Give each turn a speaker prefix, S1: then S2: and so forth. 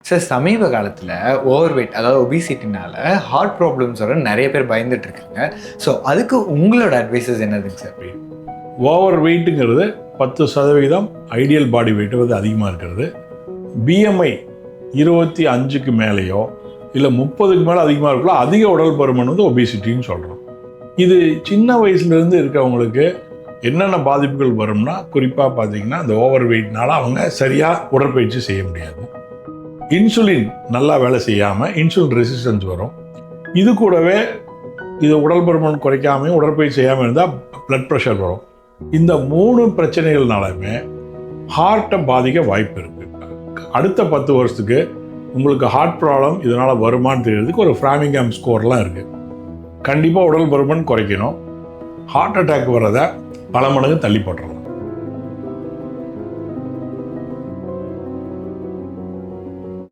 S1: Sir சமீப காலத்தில் over weight அதாவது ஒபிசிட்டினால ஹார்ட் ப்ராப்ளம்ஸ் வர நிறைய பேர் பயந்துட்டு இருக்காங்க. ஸோ அதுக்கு உங்களோட அட்வைசஸ் என்னதுங்க சார்?
S2: ஓவர் வெயிட்டுங்கிறது 10% ஐடியல் பாடி வெயிட் வந்து அதிகமாக இருக்கிறது. பிஎம்ஐ 25க்கு மேலேயோ இல்லை 30க்கு மேலே அதிகமாக இருக்கலாம் அதிக உடல் பருமன் வந்து ஒபிசிட்டின்னு சொல்கிறோம். இது சின்ன வயசுலேருந்து இருக்கவங்களுக்கு என்னென்ன பாதிப்புகள் வரும்னா, குறிப்பாக பார்த்தீங்கன்னா இந்த ஓவர் வெயிட்னால அவங்க சரியாக உடற்பயிற்சி செய்ய முடியாது. இன்சுலின் நல்லா வேலை செய்யாமல் இன்சுலின் ரெசிஸ்டன்ஸ் வரும். இது கூடவே இது உடல் பருமன் குறைக்காமையும் உடற்பயிற்சி செய்யாமல் இருந்தால் பிளட் ப்ரெஷர் வரும். இந்த 3 பிரச்சனைகள்னாலுமே ஹார்ட்டை பாதிக்க வாய்ப்பு இருக்குது. அடுத்த 10 வருஷத்துக்கு உங்களுக்கு ஹார்ட் ப்ராப்ளம் இதனால் வருமானு தெரியறதுக்கு ஒரு ஃப்ராமிங்ஹாம் ஸ்கோர்லாம் இருக்குது. கண்டிப்பாக உடல் பருமன் குறைக்கணும். ஹார்ட் அட்டாக் வர்றதை பல மடங்கு தள்ளி போட்டுறோம்.